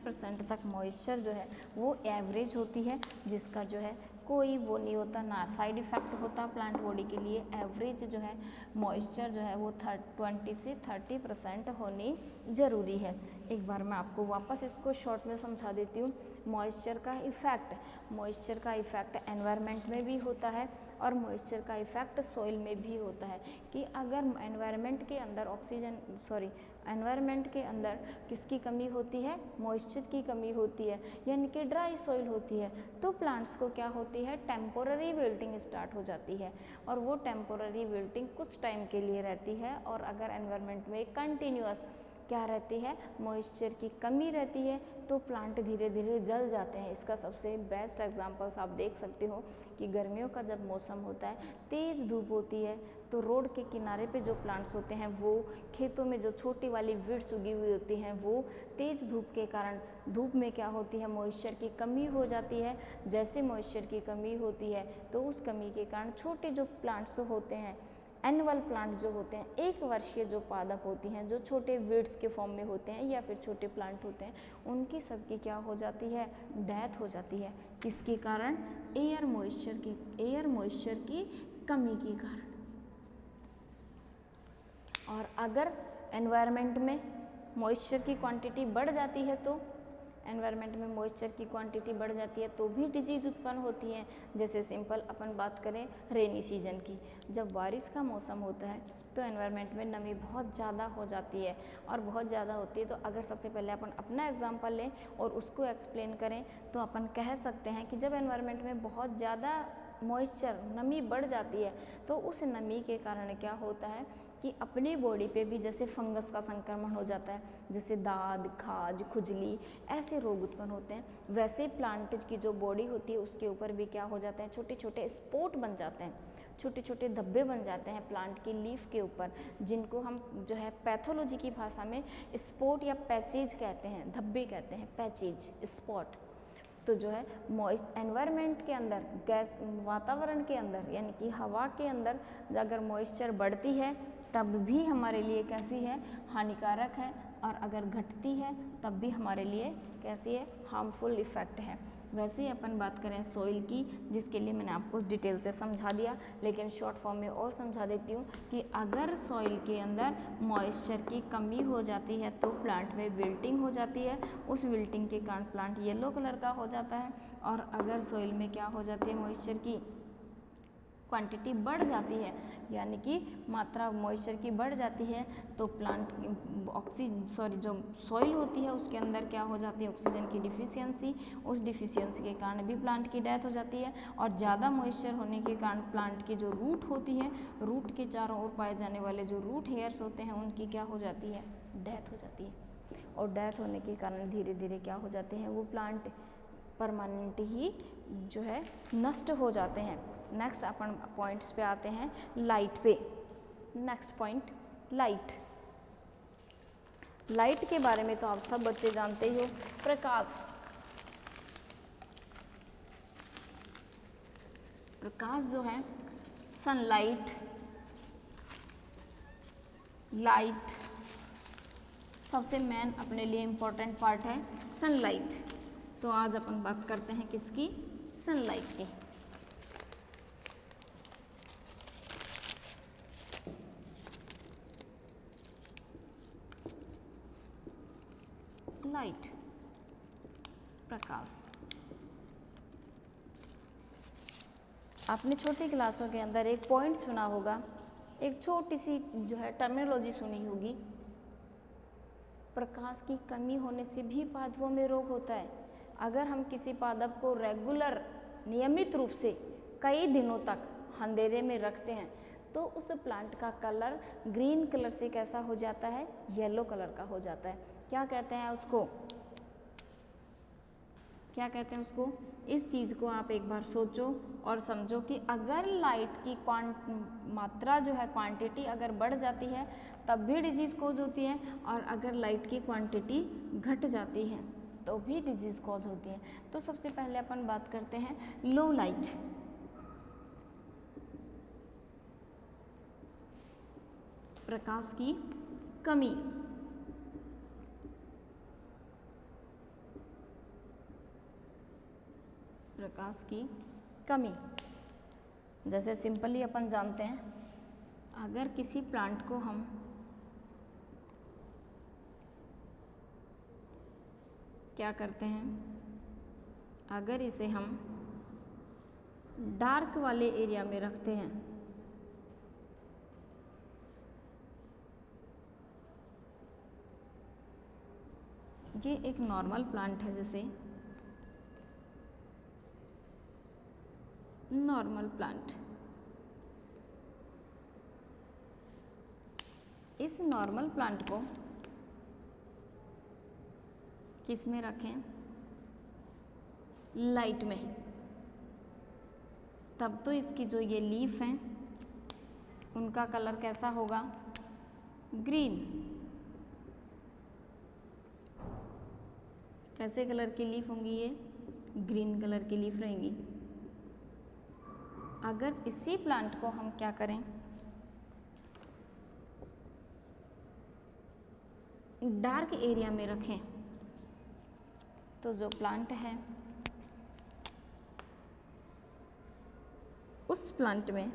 30% तक मॉइस्चर जो है वो एवरेज होती है, जिसका जो है कोई वो नहीं होता, ना साइड इफ़ेक्ट होता प्लांट बॉडी के लिए। एवरेज जो है मॉइस्चर जो है वो 20 से 30% होनी ज़रूरी है। एक बार मैं आपको वापस इसको शॉर्ट में समझा देती हूँ। मॉइस्चर का इफ़ेक्ट एनवायरनमेंट में भी होता है और मॉइस्चर का इफ़ेक्ट सॉइल में भी होता है कि अगर एनवायरनमेंट के अंदर किसकी कमी होती है, मॉइस्चर की कमी होती है, यानी कि ड्राई सॉइल होती है, तो प्लांट्स को क्या होती है, टेम्पोररी विल्टिंग स्टार्ट हो जाती है। और वो टेम्पोररी विल्टिंग कुछ टाइम के लिए रहती है। और अगर एनवायरनमेंट में कंटिन्यूअस क्या रहती है, मॉइस्चर की कमी रहती है, तो प्लांट धीरे धीरे जल जाते हैं। इसका सबसे बेस्ट एग्जांपल्स आप देख सकते हो कि गर्मियों का जब मौसम होता है, तेज़ धूप होती है, तो रोड के किनारे पे जो प्लांट्स होते हैं, वो खेतों में जो छोटी वाली वीड्स उगी हुई होती हैं, वो तेज़ धूप के कारण धूप में क्या होती है, मॉइस्चर की कमी हो जाती है। जैसे मॉइस्चर की कमी होती है तो उस कमी के कारण छोटे जो प्लांट्स होते हैं, एनुअल प्लांट जो होते हैं, एक वर्षीय जो पादप होती हैं, जो छोटे वीड्स के फॉर्म में होते हैं या फिर छोटे प्लांट होते हैं, उनकी सबकी क्या हो जाती है, डेथ हो जाती है। किसके कारण, एयर मॉइस्चर की कमी के कारण। और अगर एनवायरनमेंट में मॉइस्चर की क्वांटिटी बढ़ जाती है तो भी डिजीज़ उत्पन्न होती हैं। जैसे सिंपल अपन बात करें रेनी सीजन की, जब बारिश का मौसम होता है तो एनवायरनमेंट में नमी बहुत ज़्यादा हो जाती है और बहुत ज़्यादा होती है। तो अगर सबसे पहले अपन अपना एग्जांपल लें और उसको एक्सप्लेन करें तो अपन कह सकते हैं कि जब एनवायरनमेंट में बहुत ज़्यादा मॉइस्चर, नमी बढ़ जाती है, तो उस नमी के कारण क्या होता है कि अपनी बॉडी पे भी जैसे फंगस का संक्रमण हो जाता है, जैसे दाद, खाज, खुजली, ऐसे रोग उत्पन्न होते हैं। वैसे प्लांट की जो बॉडी होती है उसके ऊपर भी क्या हो जाते हैं, छोटे छोटे स्पॉट बन जाते हैं, छोटे छोटे धब्बे बन जाते हैं प्लांट की लीफ के ऊपर, जिनको हम जो है पैथोलॉजी की भाषा में स्पॉट या पैचेज कहते हैं, धब्बे कहते हैं, पैचेज, स्पॉट। तो जो है एनवायरनमेंट के अंदर, वातावरण के अंदर यानी कि हवा के अंदर अगर मॉइस्चर बढ़ती है तब भी हमारे लिए कैसी है, हानिकारक है, और अगर घटती है तब भी हमारे लिए कैसी है, हार्मफुल इफ़ेक्ट है। वैसे ही अपन बात करें सॉइल की, जिसके लिए मैंने आपको डिटेल से समझा दिया, लेकिन शॉर्ट फॉर्म में और समझा देती हूँ कि अगर सॉइल के अंदर मॉइस्चर की कमी हो जाती है तो प्लांट में विल्टिंग हो जाती है। उस विल्टिंग के कारण प्लांट येलो कलर का हो जाता है। और अगर सॉइल में क्या हो जाती है, मॉइस्चर की क्वांटिटी बढ़ जाती है, यानी कि मात्रा मॉइस्चर की बढ़ जाती है, तो प्लांट जो सॉइल होती है उसके अंदर क्या हो जाती है, ऑक्सीजन की डिफिशियंसी। उस डिफिशियंसी के कारण भी प्लांट की डेथ हो जाती है। और ज़्यादा मॉइस्चर होने के कारण प्लांट की जो रूट होती है, रूट के चारों ओर पाए जाने वाले जो रूट हेयर्स होते हैं, उनकी क्या हो जाती है, डेथ हो जाती है। और डेथ होने के कारण धीरे धीरे क्या हो जाते हैं, वो प्लांट परमानेंट ही जो है नष्ट हो जाते हैं। नेक्स्ट अपन पॉइंट्स पे आते हैं, लाइट पे। नेक्स्ट पॉइंट, लाइट के बारे में तो आप सब बच्चे जानते ही हो। प्रकाश जो है, सनलाइट, लाइट, सबसे मेन अपने लिए इम्पोर्टेंट पार्ट है सनलाइट। तो आज अपन बात करते हैं किसकी, सनलाइट की। लाइट, प्रकाश। आपने छोटी क्लासों के अंदर एक पॉइंट सुना होगा, एक छोटी सी जो है टर्मिनोलॉजी सुनी होगी, प्रकाश की कमी होने से भी पादपों में रोग होता है। अगर हम किसी पादप को रेगुलर, नियमित रूप से कई दिनों तक अंधेरे में रखते हैं तो उस प्लांट का कलर ग्रीन कलर से कैसा हो जाता है, येलो कलर का हो जाता है। क्या कहते हैं उसको, क्या कहते हैं उसको? इस चीज़ को आप एक बार सोचो और समझो कि अगर लाइट की मात्रा जो है, क्वांटिटी अगर बढ़ जाती है तब भी डिजीज़ कॉज होती है, और अगर लाइट की क्वांटिटी घट जाती है तो भी डिजीज़ कॉज होती है। तो सबसे पहले अपन बात करते हैं लो लाइट। प्रकाश की कमी। प्रकाश की कमी। जैसे सिंपली अपन जानते हैं, अगर किसी प्लांट को हम क्या करते हैं, अगर इसे हम डार्क वाले एरिया में रखते हैं, ये एक नॉर्मल प्लांट है, जैसे नॉर्मल प्लांट, इस नॉर्मल प्लांट को किस में रखें, लाइट में, तब तो इसकी जो ये लीफ हैं उनका कलर कैसा होगा, ग्रीन। कैसे कलर की लीफ होंगी ये, ग्रीन कलर की लीफ रहेंगी। अगर इसी प्लांट को हम क्या करें, डार्क एरिया में रखें, तो जो प्लांट है उस प्लांट में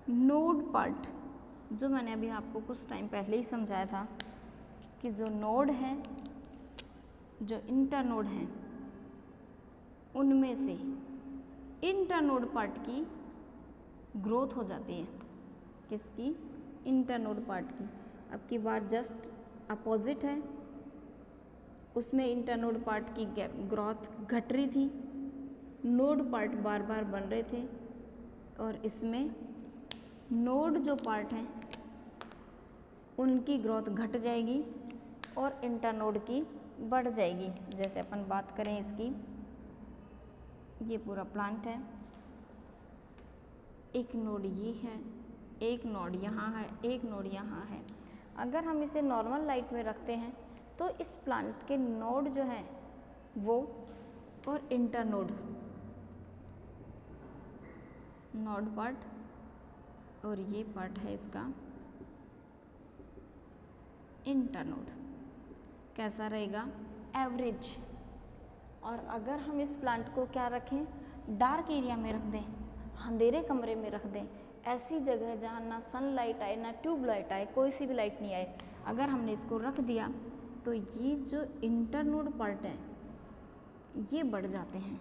नोड पार्ट, जो मैंने अभी आपको कुछ टाइम पहले ही समझाया था कि जो नोड है, जो इंटरनोड हैं, उनमें से इंटरनोड पार्ट की ग्रोथ हो जाती है। किसकी, इंटरनोड पार्ट की। अब की बार जस्ट अपोजिट है, उसमें इंटरनोड पार्ट की ग्रोथ घट रही थी, नोड पार्ट बार बार बन रहे थे, और इसमें नोड जो पार्ट हैं उनकी ग्रोथ घट जाएगी और इंटरनोड की बढ़ जाएगी। जैसे अपन बात करें इसकी, ये पूरा प्लांट है, एक नोड ये है, एक नोड यहाँ है, एक नोड यहाँ है। अगर हम इसे नॉर्मल लाइट में रखते हैं तो इस प्लांट के नोड जो हैं वो, और इंटरनोड, नोड पार्ट, और ये पार्ट है इसका इंटरनोड, कैसा रहेगा, एवरेज। और अगर हम इस प्लांट को क्या रखें, डार्क एरिया में रख दें, अंधेरे कमरे में रख दें, ऐसी जगह जहाँ ना सनलाइट आए ना ट्यूबलाइट आए, कोई सी भी लाइट नहीं आए, अगर हमने इसको रख दिया तो ये जो इंटरनोड पार्ट है ये बढ़ जाते हैं।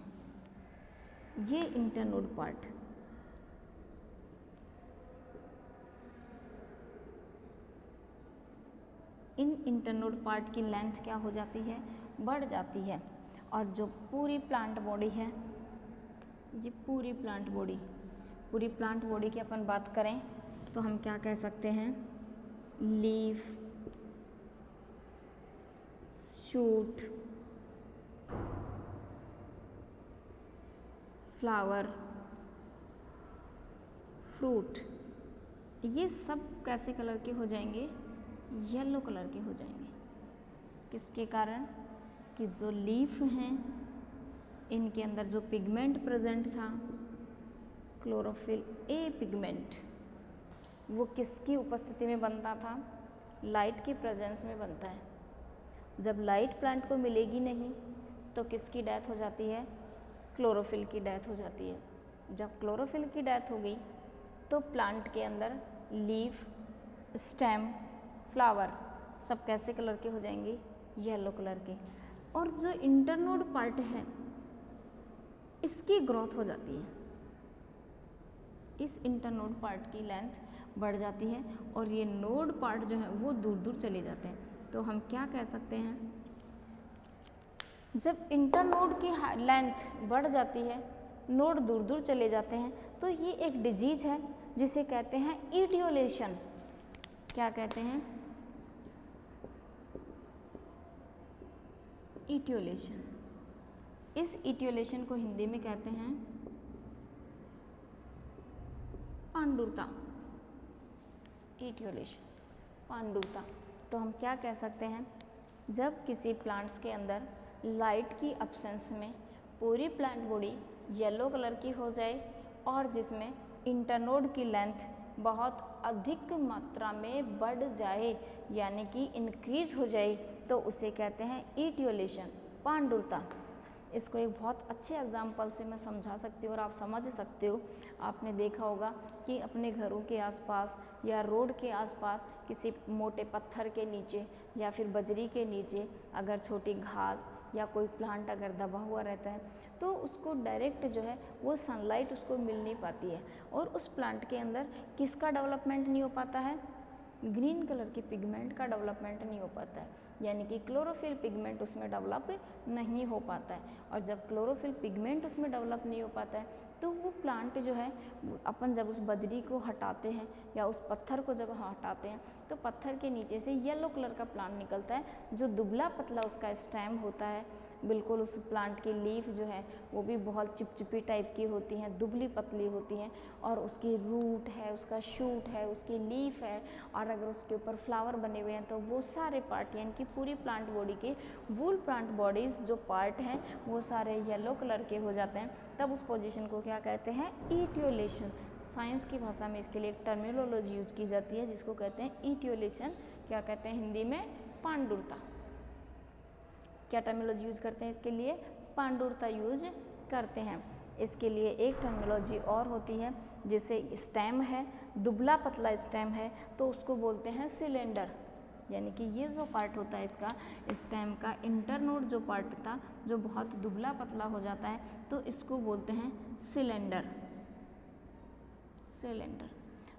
ये इंटरनोड पार्ट, इन इंटरनोड पार्ट की लेंथ क्या हो जाती है, बढ़ जाती है। और जो पूरी प्लांट बॉडी है, ये पूरी प्लांट बॉडी की अपन बात करें तो हम क्या कह सकते हैं, लीफ, शूट, फ्लावर, फ्रूट, ये सब कैसे कलर के हो जाएंगे, येलो कलर के हो जाएंगे। किसके कारण, कि जो लीफ हैं इनके अंदर जो पिगमेंट प्रेजेंट था, क्लोरोफिल ए पिगमेंट, वो किसकी उपस्थिति में बनता था, लाइट की प्रेजेंस में बनता है। जब लाइट प्लांट को मिलेगी नहीं तो किसकी डेथ हो जाती है, क्लोरोफिल की डेथ हो जाती है। जब क्लोरोफिल की डेथ हो गई तो प्लांट के अंदर लीफ, स्टेम, फ्लावर सब कैसे कलर के हो जाएंगे, येलो कलर के। और जो इंटरनोड पार्ट है इसकी ग्रोथ हो जाती है, इस इंटरनोड पार्ट की लेंथ बढ़ जाती है और ये नोड पार्ट जो है वो दूर दूर चले जाते हैं। तो हम क्या कह सकते हैं, जब इंटरनोड की लेंथ बढ़ जाती है, नोड दूर दूर चले जाते हैं, तो ये एक डिजीज है जिसे कहते हैं इटियोलेशन। क्या कहते हैं, इटियोलेशन। इस इटियोलेशन को हिंदी में कहते हैं पांडुरता, इटियोलेशन, पांडुरता। तो हम क्या कह सकते हैं, जब किसी प्लांट्स के अंदर लाइट की अब्सेंस में पूरी प्लांट बॉडी येलो कलर की हो जाए और जिसमें इंटरनोड की लेंथ बहुत अधिक मात्रा में बढ़ जाए, यानी कि इंक्रीज हो जाए, तो उसे कहते हैं इटियोलेशन, पांडुरता। इसको एक बहुत अच्छे एग्जाम्पल से मैं समझा सकती हूँ और आप समझ सकते हो। आपने देखा होगा कि अपने घरों के आसपास या रोड के आसपास किसी मोटे पत्थर के नीचे या फिर बजरी के नीचे अगर छोटी घास या कोई प्लांट अगर दबा हुआ रहता है तो उसको डायरेक्ट जो है वो सनलाइट उसको मिल नहीं पाती है और उस प्लांट के अंदर किसका डेवलपमेंट नहीं हो पाता है, ग्रीन कलर के पिगमेंट का डेवलपमेंट नहीं हो पाता है, यानी कि क्लोरोफिल पिगमेंट उसमें डेवलप नहीं हो पाता है। और जब क्लोरोफिल पिगमेंट उसमें डेवलप नहीं हो पाता है तो वो प्लांट जो है अपन जब उस बजरी को हटाते हैं या उस पत्थर को जब हटाते हैं तो पत्थर के नीचे से येलो कलर का प्लांट निकलता है, जो दुबला पतला उसका स्टेम होता है। बिल्कुल उस प्लांट की लीफ जो है वो भी बहुत चिपचिपी टाइप की होती हैं, दुबली पतली होती हैं, और उसकी रूट है, उसका शूट है, उसकी लीफ है, और अगर उसके ऊपर फ्लावर बने हुए हैं तो वो सारे पार्ट यानी कि पूरी प्लांट बॉडी के वूल प्लांट बॉडीज़ जो पार्ट हैं वो सारे येलो कलर के हो जाते हैं। तब उस पोजीशन को क्या कहते हैं, इटियोलेशन। साइंस की भाषा में इसके लिए एक टर्मिनोलॉजी यूज की जाती है जिसको कहते हैं इटियोलेशन। क्या कहते हैं हिंदी में, पांडुरता। क्या टर्मिनोलॉजी यूज करते हैं इसके लिए, पांडुरता यूज करते हैं। इसके लिए एक टर्मिनोलॉजी और होती है, जिसे स्टेम है, दुबला पतला स्टेम है तो उसको बोलते हैं सिलेंडर। यानी कि ये जो पार्ट होता है इसका स्टेम का इंटरनोड जो पार्ट था जो बहुत दुबला पतला हो जाता है तो इसको बोलते हैं सिलेंडर। सिलेंडर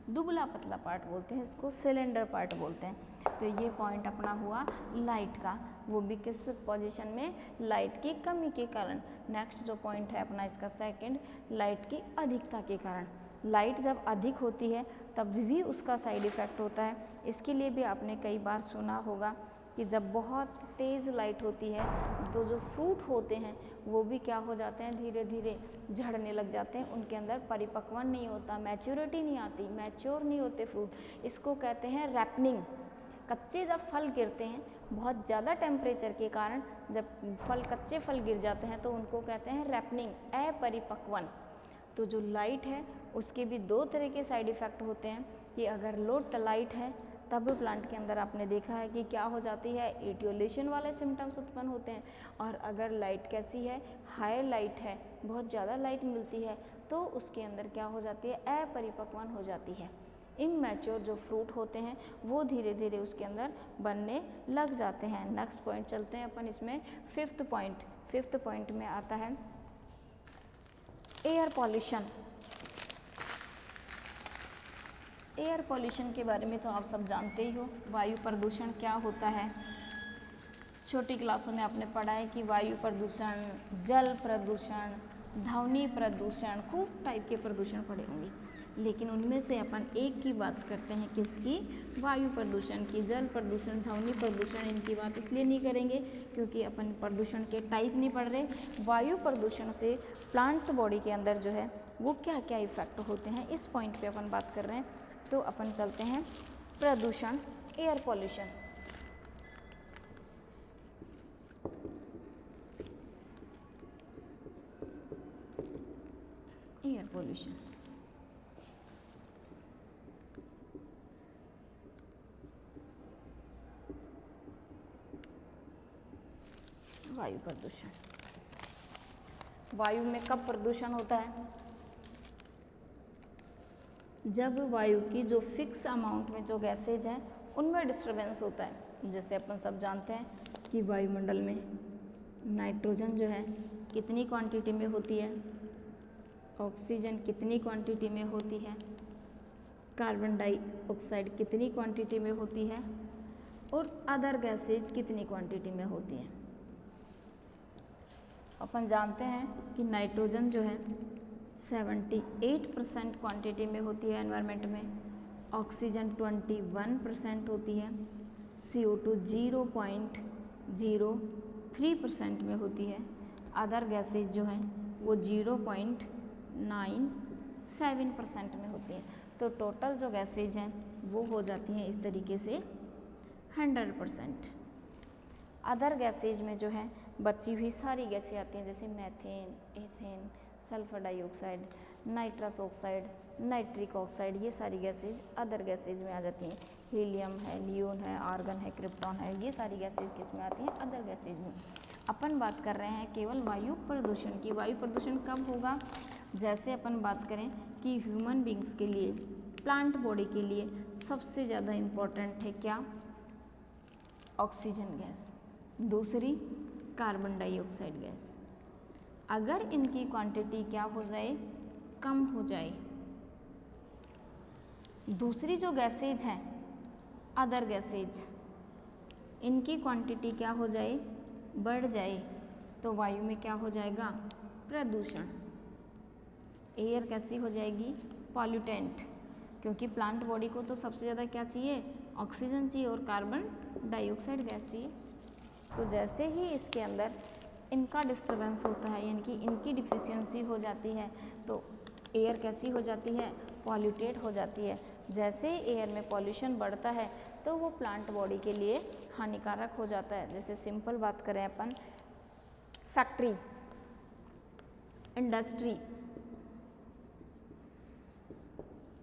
दुबला पतला पार्ट बोलते हैं, इसको सिलेंडर पार्ट बोलते हैं। तो ये पॉइंट अपना हुआ लाइट का, वो भी किस पोजीशन में, लाइट की कमी के कारण। नेक्स्ट जो पॉइंट है अपना इसका सेकंड, लाइट की अधिकता के कारण। लाइट जब अधिक होती है तब भी उसका साइड इफ़ेक्ट होता है। इसके लिए भी आपने कई बार सुना होगा कि जब बहुत तेज़ लाइट होती है तो जो फ्रूट होते हैं वो भी क्या हो जाते हैं, धीरे धीरे झड़ने लग जाते हैं, उनके अंदर परिपक्वन नहीं होता, मैच्योरिटी नहीं आती, मैच्योर नहीं होते फ्रूट। इसको कहते हैं रैपनिंग। कच्चे जब फल गिरते हैं बहुत ज़्यादा टेम्परेचर के कारण, जब कच्चे फल गिर जाते हैं तो उनको कहते हैं रैपनिंग, अपरिपक्वन। तो जो लाइट है उसके भी दो तरह के साइड इफ़ेक्ट होते हैं कि अगर लो लाइट है तब प्लांट के अंदर आपने देखा है कि क्या हो जाती है, इटियोलेशन वाले सिम्टम्स उत्पन्न होते हैं। और अगर लाइट कैसी है, हाई लाइट है, बहुत ज़्यादा लाइट मिलती है तो उसके अंदर क्या हो जाती है, अपरिपक्वन हो जाती है। इमैच्योर जो फ्रूट होते हैं वो धीरे धीरे उसके अंदर बनने लग जाते हैं। नेक्स्ट पॉइंट चलते हैं अपन इसमें, फिफ्थ पॉइंट। फिफ्थ पॉइंट में आता है एयर पॉल्यूशन। एयर पॉल्यूशन के बारे में तो आप सब जानते ही हो, वायु प्रदूषण क्या होता है। छोटी क्लासों में आपने पढ़ा है कि वायु प्रदूषण, जल प्रदूषण, ध्वनि प्रदूषण, खूब टाइप के प्रदूषण पढ़े होंगे, लेकिन उनमें से अपन एक की बात करते हैं, किसकी, वायु प्रदूषण की। जल प्रदूषण, ध्वनि प्रदूषण, इनकी बात इसलिए नहीं करेंगे क्योंकि अपन प्रदूषण के टाइप नहीं पढ़ रहे। वायु प्रदूषण से प्लांट बॉडी के अंदर जो है वो क्या क्या इफेक्ट होते हैं, इस पॉइंट पे अपन बात कर रहे हैं। तो अपन चलते हैं प्रदूषण, एयर पॉल्यूशन। एयर पॉल्यूशन, वायु प्रदूषण। वायु में कब प्रदूषण होता है, जब वायु की जो फिक्स अमाउंट में जो गैसेज हैं उनमें डिस्टरबेंस होता है। जैसे अपन सब जानते हैं कि वायुमंडल में नाइट्रोजन जो है कितनी क्वांटिटी में होती है, ऑक्सीजन कितनी क्वांटिटी में होती है, कार्बन डाइऑक्साइड कितनी क्वांटिटी में होती है, और अदर गैसेज कितनी क्वांटिटी में होती हैं। अपन जानते हैं कि नाइट्रोजन जो है 78% क्वांटिटी में होती है एनवायरनमेंट में, ऑक्सीजन 21% होती है, CO2 0.03% में होती है, अदर गैसेज जो हैं वो 0.97% में होती हैं। तो टोटल जो गैसेज हैं वो हो जाती हैं इस तरीके से 100%। अदर गैसेज में जो है बची हुई सारी गैसें आती हैं, जैसे methane, ethane, sulphur dioxide, nitrous oxide, nitric oxide, ये सारी गैसेज अदर गैसेज में आ जाती हैं। हीलियम है, नियोन है, आर्गन है, क्रिप्टॉन है, ये सारी गैसेज किस में आती हैं, अदर गैसेज में। अपन बात कर रहे हैं केवल वायु प्रदूषण की। वायु प्रदूषण कब होगा? जैसे अपन बात करें कि ह्यूमन बींग्स के लिए, प्लांट बॉडी के लिए सबसे ज़्यादा इम्पोर्टेंट है क्या? ऑक्सीजन गैस, दूसरी कार्बन डाइऑक्साइड गैस। अगर इनकी क्वांटिटी क्या हो जाए? कम हो जाए, दूसरी जो गैसेज हैं, अदर गैसेज, इनकी क्वांटिटी क्या हो जाए? बढ़ जाए, तो वायु में क्या हो जाएगा? प्रदूषण। एयर कैसी हो जाएगी? पॉल्यूटेंट, क्योंकि प्लांट बॉडी को तो सबसे ज़्यादा क्या चाहिए? ऑक्सीजन चाहिए और कार्बन डाइऑक्साइड गैस चाहिए। तो जैसे ही इसके अंदर इनका डिस्टर्बेंस होता है, यानी कि इनकी डिफिशियंसी हो जाती है, तो एयर कैसी हो जाती है? पॉल्यूटेड हो जाती है। जैसे ही एयर में पॉल्यूशन बढ़ता है तो वो प्लांट बॉडी के लिए हानिकारक हो जाता है। जैसे सिंपल बात करें अपन, फैक्ट्री,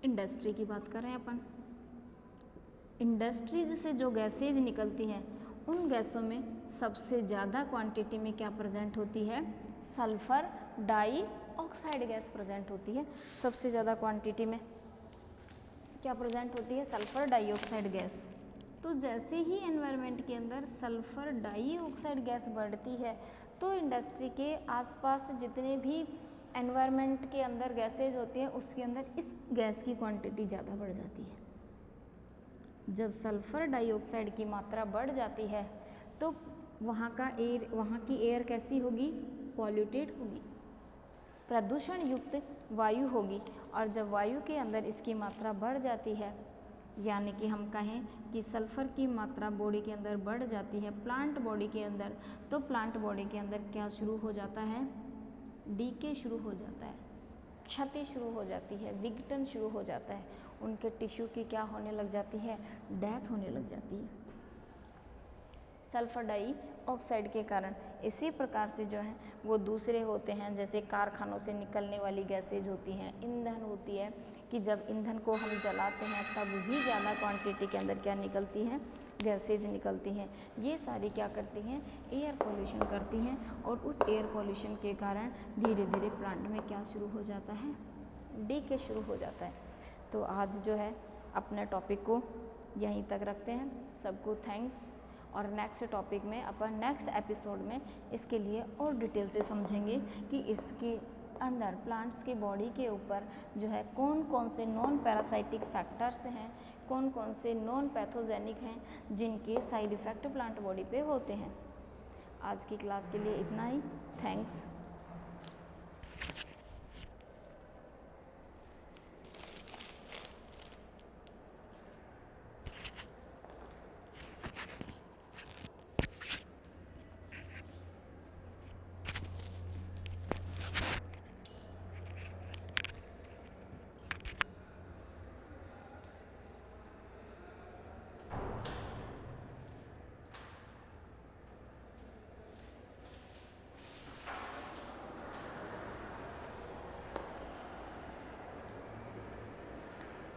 इंडस्ट्री की बात करें अपन, इंडस्ट्रीज से जो गैसेज निकलती हैं उन गैसों में सबसे ज़्यादा क्वांटिटी में क्या प्रेजेंट होती है? सल्फर डाइऑक्साइड गैस प्रेजेंट होती है। सबसे ज़्यादा क्वांटिटी में क्या प्रेजेंट होती है? Sulphur dioxide gas. तो जैसे ही एनवायरनमेंट के अंदर सल्फर डाइऑक्साइड गैस बढ़ती है तो इंडस्ट्री के आसपास जितने भी एनवायरनमेंट के अंदर गैसेज होती हैं उसके अंदर इस गैस की क्वांटिटी ज़्यादा बढ़ जाती है। जब सल्फर डाइऑक्साइड की मात्रा बढ़ जाती है तो वहाँ की एयर कैसी होगी? पॉल्यूटेड होगी, प्रदूषण युक्त वायु होगी। और जब वायु के अंदर इसकी मात्रा बढ़ जाती है, यानी कि हम कहें कि सल्फर की मात्रा बॉडी के अंदर बढ़ जाती है प्लांट बॉडी के अंदर, तो प्लांट बॉडी के अंदर क्या शुरू हो जाता है? डीके शुरू हो जाता है, क्षति शुरू हो जाती है, विघटन शुरू हो जाता है। उनके टिश्यू की क्या होने लग जाती है? डेथ होने लग जाती है सल्फर डाइऑक्साइड के कारण। इसी प्रकार से जो है वो दूसरे होते हैं, जैसे कारखानों से निकलने वाली गैसेज होती हैं, ईंधन होती है कि जब ईंधन को हम जलाते हैं तब भी ज़्यादा क्वांटिटी के अंदर क्या निकलती हैं? गैसेज निकलती हैं। ये सारी क्या करती हैं? एयर पॉल्यूशन करती हैं। और उस एयर पॉल्यूशन के कारण धीरे धीरे प्लांट में क्या शुरू हो जाता है? डीके शुरू हो जाता है। तो आज जो है अपने टॉपिक को यहीं तक रखते हैं। सबको थैंक्स। और नेक्स्ट टॉपिक में अपन नेक्स्ट एपिसोड में इसके लिए और डिटेल से समझेंगे कि इसके अंदर प्लांट्स के बॉडी के ऊपर जो है कौन कौन से नॉन पैरासाइटिक फैक्टर्स हैं, कौन कौन से नॉन पैथोजेनिक हैं जिनके साइड इफ़ेक्ट प्लांट बॉडी पे होते हैं। आज की क्लास के लिए इतना ही। थैंक्स।